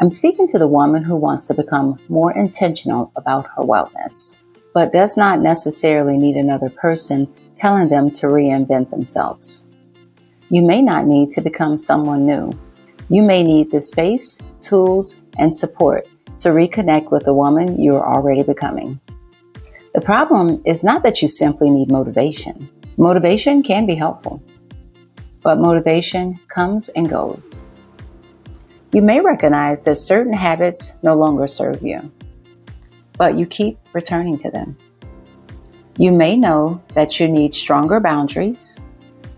I'm speaking to the woman who wants to become more intentional about her wellness, but does not necessarily need another person telling them to reinvent themselves. You may not need to become someone new. You may need the space, tools, and support to reconnect with the woman you are already becoming. The problem is not that you simply need motivation. Motivation can be helpful, but motivation comes and goes. You may recognize that certain habits no longer serve you, but you keep returning to them. You may know that you need stronger boundaries,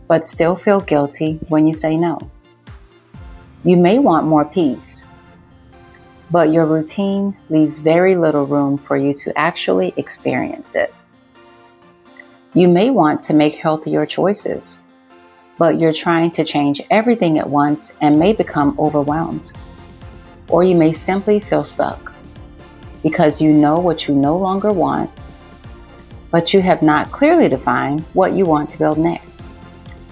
but still feel guilty when you say no. You may want more peace, but your routine leaves very little room for you to actually experience it. You may want to make healthier choices, but you're trying to change everything at once and may become overwhelmed. Or you may simply feel stuck because you know what you no longer want, but you have not clearly defined what you want to build next.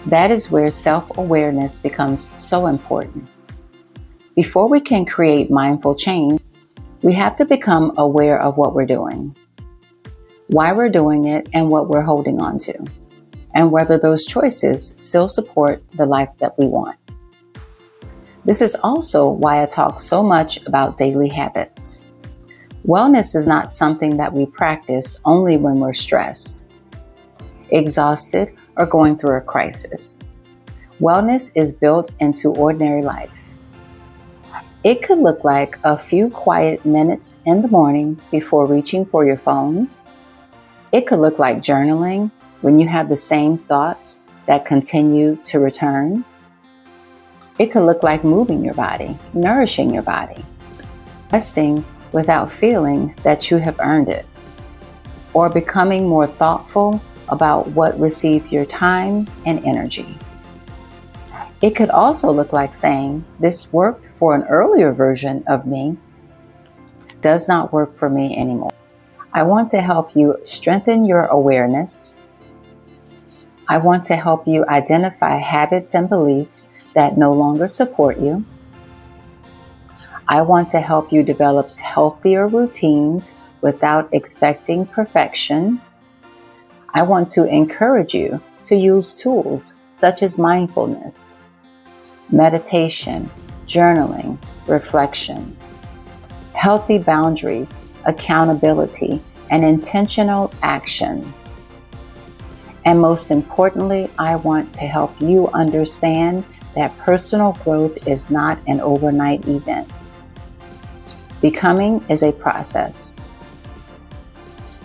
That is where self-awareness becomes so important. Before we can create mindful change, we have to become aware of what we're doing, why we're doing it, and what we're holding on to, and whether those choices still support the life that we want. This is also why I talk so much about daily habits. Wellness is not something that we practice only when we're stressed, exhausted, or going through a crisis. Wellness is built into ordinary life. It could look like a few quiet minutes in the morning before reaching for your phone. It could look like journaling when you have the same thoughts that continue to return. It could look like moving your body, nourishing your body, resting without feeling that you have earned it, or becoming more thoughtful about what receives your time and energy. It could also look like saying, "This worked for an earlier version of me, does not work for me anymore." I want to help you strengthen your awareness. I want to help you identify habits and beliefs that no longer support you. I want to help you develop healthier routines without expecting perfection. I want to encourage you to use tools such as mindfulness, meditation, journaling, reflection, healthy boundaries, accountability, and intentional action. And most importantly, I want to help you understand that personal growth is not an overnight event. Becoming is a process.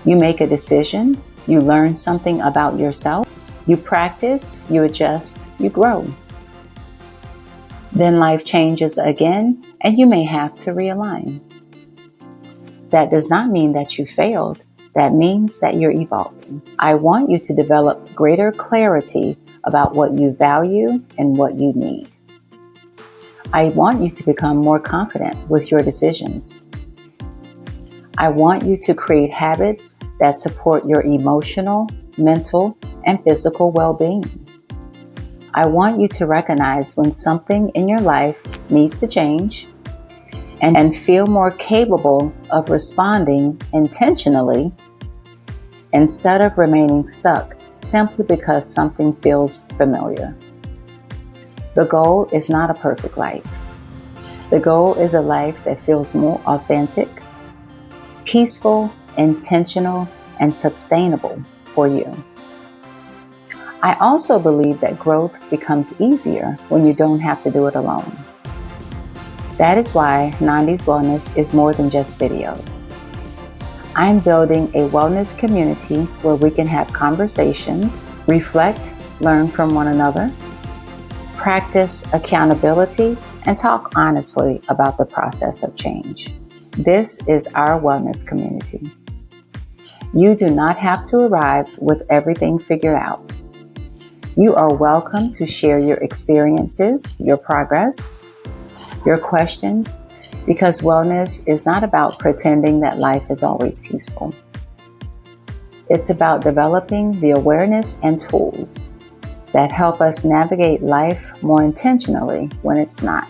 You make a decision, you learn something about yourself, you practice, you adjust, you grow. Then life changes again, and you may have to realign. That does not mean that you failed. That means that you're evolving. I want you to develop greater clarity about what you value and what you need. I want you to become more confident with your decisions. I want you to create habits that support your emotional, mental, and physical well-being. I want you to recognize when something in your life needs to change and feel more capable of responding intentionally instead of remaining stuck simply because something feels familiar. The goal is not a perfect life. The goal is a life that feels more authentic, peaceful, intentional, and sustainable for you. I also believe that growth becomes easier when you don't have to do it alone. That is why Nandi's Wellness is more than just videos. I'm building a wellness community where we can have conversations, reflect, learn from one another, practice accountability, and talk honestly about the process of change. This is our wellness community. You do not have to arrive with everything figured out. You are welcome to share your experiences, your progress, your questions, because wellness is not about pretending that life is always peaceful. It's about developing the awareness and tools that help us navigate life more intentionally when it's not.